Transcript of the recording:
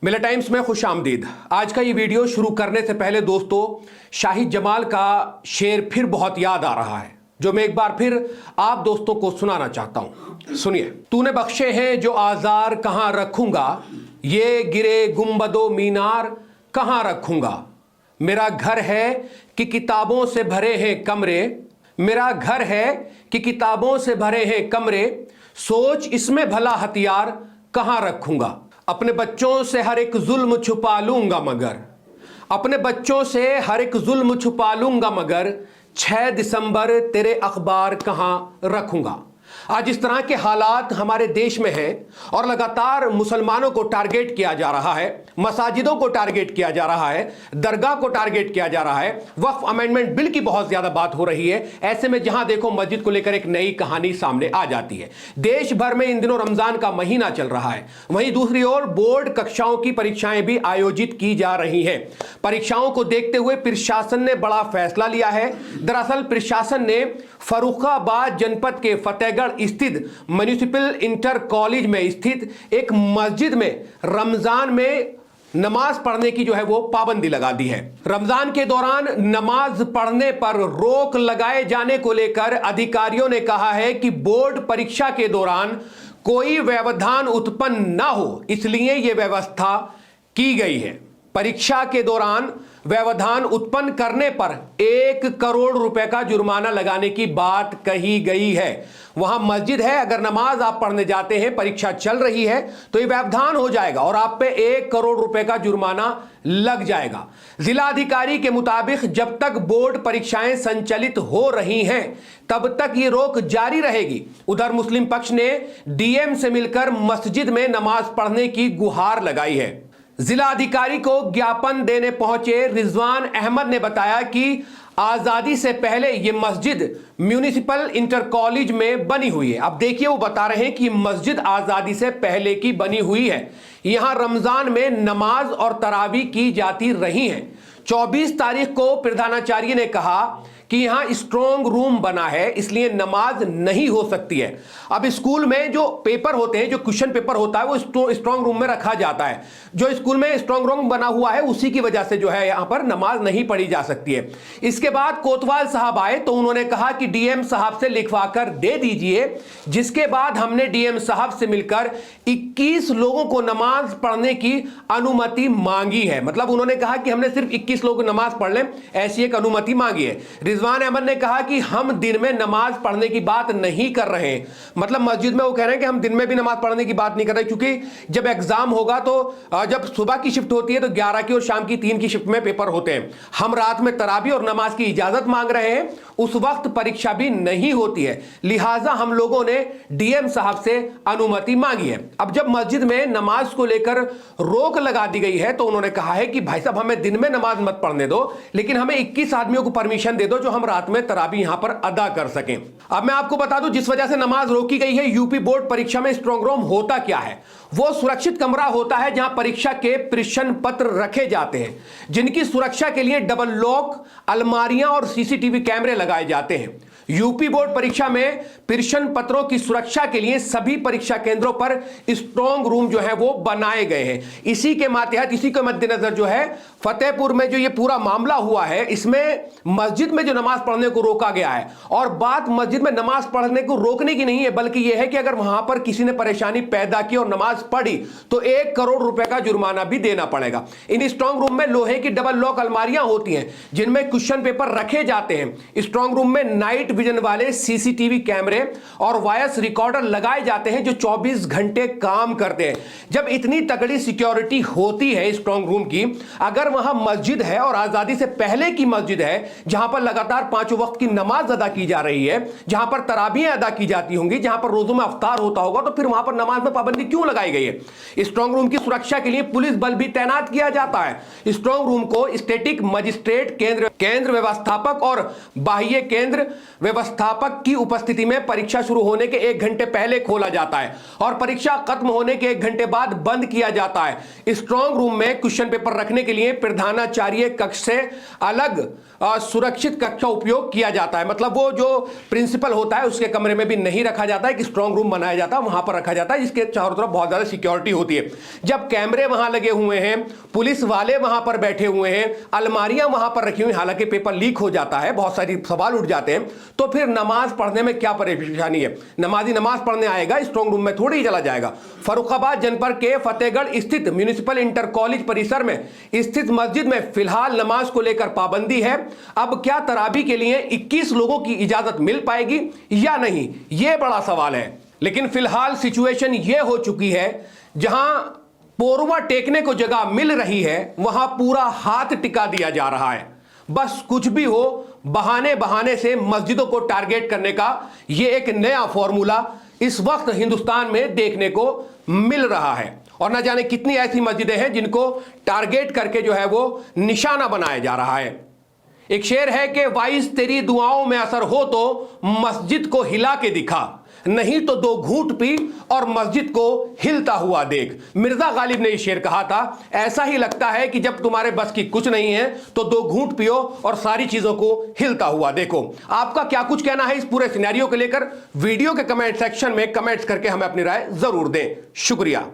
मिला टाइम्स में खुश आमदीद। आज का ये वीडियो शुरू करने से पहले दोस्तों शाहिद जमाल का शेर फिर बहुत याद आ रहा है, जो मैं एक बार फिर आप दोस्तों को सुनाना चाहता हूं। सुनिए। तूने बख्शे हैं जो आजार कहां रखूंगा, ये गिरे गुंबदो मीनार कहां रखूंगा। मेरा घर है कि किताबों से भरे हैं कमरे, मेरा घर है कि किताबों से भरे हैं कमरे, सोच इसमें भला हथियार कहां रखूंगा। अपने बच्चों से हर एक जुल्म छुपा लूंगा मगर, अपने बच्चों से हर एक जुल्म छुपा लूंगा मगर, 6 दिसंबर तेरे अखबार कहां रखूंगा। आज इस तरह के हालात हमारे देश में हैं और लगातार मुसलमानों को टारगेट किया जा रहा है, मसाजिदों को टारगेट किया जा रहा है, दरगाह को टारगेट किया जा रहा है। वक्फ अमेंडमेंट बिल की बहुत ज्यादा बात हो रही है। ऐसे में जहां देखो मस्जिद को लेकर एक नई कहानी सामने आ जाती है। देश भर में इन दिनों रमजान का महीना चल रहा है, वहीं दूसरी ओर बोर्ड कक्षाओं की परीक्षाएं भी आयोजित की जा रही हैं। परीक्षाओं को देखते हुए प्रशासन ने बड़ा फैसला लिया है। दरअसल प्रशासन ने फर्रुखाबाद जनपद के फतेहगढ़ स्थित म्युनिसिपल इंटर कॉलेज में स्थित एक मस्जिद में रमजान में नमाज पढ़ने की जो है वो पाबंदी लगा दी है। रमजान के दौरान नमाज पढ़ने पर रोक लगाए जाने को लेकर अधिकारियों ने कहा है कि बोर्ड परीक्षा के दौरान कोई व्यवधान उत्पन्न ना हो, इसलिए यह व्यवस्था की गई है। परीक्षा के दौरान व्यवधान उत्पन्न करने पर 1 करोड़ रुपए का जुर्माना लगाने की बात कही गई है। वहां मस्जिद है, अगर नमाज आप पढ़ने जाते हैं, परीक्षा चल रही है तो ये व्यवधान हो जाएगा और आप पे 1 करोड़ रुपए का जुर्माना लग जाएगा। जिला अधिकारी के मुताबिक जब तक बोर्ड परीक्षाएं संचालित हो रही हैं तब तक ये रोक जारी रहेगी। उधर मुस्लिम पक्ष ने डीएम से मिलकर मस्जिद में नमाज पढ़ने की गुहार लगाई है। जिला अधिकारी को ज्ञापन देने पहुंचे रिजवान अहमद ने बताया कि आजादी से पहले यह मस्जिद म्युनिसिपल इंटर कॉलेज में बनी हुई है। अब देखिए, वो बता रहे हैं कि मस्जिद आजादी से पहले की बनी हुई है। यहां रमजान में नमाज और तरावी की जाती रही है। 24 तारीख को प्रधानाचार्य ने कहा कि यहां स्ट्रांग रूम बना है, इसलिए नमाज नहीं हो सकती है। अब स्कूल में जो पेपर होते हैं, जो क्वेश्चन पेपर होता है, वो स्ट्रांग रूम में रखा जाता है। जो स्कूल में स्ट्रांग रूम बना हुआ है उसी की वजह से जो है यहां पर नमाज नहीं पढ़ी जा सकती है। इसके बाद कोतवाल साहब आए तो उन्होंने कहा कि डीएम साहब से लिखवाकर दे दीजिए, जिसके बाद हमने डीएम साहब से मिलकर 21 लोगों को नमाज पढ़ने की अनुमति मांगी है। मतलब उन्होंने कहा कि हमने सिर्फ 21 लोग नमाज पढ़ लें, ऐसी एक अनुमति मांगी है। रिजवान अहमद ने कहा कि हम दिन में नमाज पढ़ने की बात नहीं कर रहे हैं। मतलब मस्जिद में वो कह रहे हैं कि हम दिन में भी नमाज पढ़ने की बात नहीं कर रहे, क्योंकि जब एग्जाम होगा तो जब सुबह की शिफ्ट होती है तो 11 की और शाम की 3 की शिफ्ट में पेपर होते हैं। हम रात में तरावी और नमाज की इजाजत मांग रहे हैं, उस वक्त परीक्षा भी नहीं होती है, लिहाजा हम लोगों ने डीएम साहब से अनुमति मांगी है। अब जब मस्जिद में नमाज को लेकर रोक लगा दी गई है तो उन्होंने कहा है कि भाई साहब हमें दिन में नमाज मत पढ़ने दो, लेकिन हमें 21 आदमियों को परमिशन दे दो जो हम रात में तरावी यहां पर अदा कर सकें। अब मैं आपको बता दूं जिस वजह से नमाज रोकी गई है। यूपी बोर्ड परीक्षा में स्ट्रांग रूम होता क्या है? वो सुरक्षित कमरा होता है जहां परीक्षा के प्रश्न पत्र रखे जाते हैं, जिनकी सुरक्षा के लिए डबल लॉक, अलमारियां और सीसीटीवी कैमरे लगाए जाते हैं। यूपी बोर्ड परीक्षा में प्रश्न पत्रों की सुरक्षा के लिए सभी परीक्षा केंद्रों पर स्ट्रांग रूम जो है वो बनाए गए हैं। इसी के मातहत, इसी के मद्देनजर जो है फतेहपुर में जो ये पूरा मामला हुआ है, इसमें मस्जिद में जो नमाज पढ़ने को रोका गया है। और बात मस्जिद में नमाज पढ़ने को रोकने की नहीं है, बल्कि यह है कि अगर वहां पर किसी ने परेशानी पैदा की और नमाज पढ़ी तो 1 करोड़ रुपए का जुर्माना भी देना पड़ेगा। इन स्ट्रांग रूम में लोहे की डबल लॉक अलमारियां होती हैं जिनमें क्वेश्चन पेपर रखे जाते हैं। स्ट्रांग रूम में नाइट विजन वाले सीसीटीवी कैमरे और वॉइस रिकॉर्डर लगाए जाते हैं जो 24 घंटे काम करते हैं। जब इतनी तगड़ी सिक्योरिटी होती है स्ट्रांग रूम की, अगर वहां मस्जिद है और आजादी से पहले की मस्जिद है जहां पर लगातार 5 वक्त की नमाज अदा की जा रही है, जहां पर तराबियां अदा की जाती होंगी, जहां पर रोजों में अफ्तार होता होगा, तो फिर वहां पर नमाज में पाबंदी क्यों लगाई गई है? स्ट्रांग रूम की सुरक्षा के लिए पुलिस बल भी तैनात किया जाता है। स्ट्रांग रूम को स्टैटिक मजिस्ट्रेट, केंद्र व्यवस्थापक और बाह्य केंद्र व्यवस्थापक की उपस्थिति में परीक्षा शुरू होने के 1 घंटे पहले खोला जाता है और परीक्षा खत्म होने के 1 घंटे बाद बंद किया जाता है। स्ट्रांग रूम में क्वेश्चन पेपर रखने के लिए प्रधानाचार्य कक्ष से अलग सुरक्षित कक्ष का उपयोग किया जाता है। मतलब वो जो प्रिंसिपल होता है उसके कमरे में भी नहीं रखा जाता है, कि स्ट्रांग रूम बनाया जाता है वहां पर रखा जाता है, जिसके चारों तरफ बहुत ज्यादा सिक्योरिटी होती है। जब कैमरे वहां लगे हुए हैं, पुलिस वाले वहां पर बैठे हुए हैं, अलमारियां वहां पर रखी हुई, हालांकि पेपर लीक हो जाता है, बहुत सारी सवाल उठ जाते हैं, तो फिर नमाज पढ़ने में क्या परेशानी है? नमाजी नमाज पढ़ने आएगा, स्ट्रांग रूम में थोड़ी ही चला जाएगा। फर्रुखाबाद जनपद के फतेहगढ़ स्थित म्युनिसिपल इंटर कॉलेज परिसर में स्थित मस्जिद में फिलहाल नमाज को लेकर पाबंदी है। अब क्या तरावी के लिए 21 लोगों की इजाजत मिल पाएगी या नहीं, यह बड़ा सवाल है। लेकिन फिलहाल सिचुएशन यह हो चुकी है, जहां पोरवा टेकने को जगह मिल रही है वहां पूरा हाथ टिका दिया जा रहा है। बस कुछ भी हो, बहाने बहाने से मस्जिदों को टारगेट करने का यह एक नया फॉर्मूला इस वक्त हिंदुस्तान में देखने को मिल रहा है। और न जाने कितनी ऐसी मस्जिदें हैं जिनको टारगेट करके जो है वो निशाना बनाया जा रहा है। एक शेर है कि वाइस तेरी दुआओं में असर हो तो मस्जिद को हिला के दिखा, नहीं तो 2 घूंट पी और मस्जिद को हिलता हुआ देख। मिर्जा गालिब ने यह शेर कहा था। ऐसा ही लगता है कि जब तुम्हारे बस की कुछ नहीं है तो 2 घूंट पियो और सारी चीजों को हिलता हुआ देखो। आपका क्या कुछ कहना है इस पूरे सिनेरियो को लेकर? वीडियो के कमेंट सेक्शन में कमेंट्स करके हमें अपनी राय जरूर दें। शुक्रिया।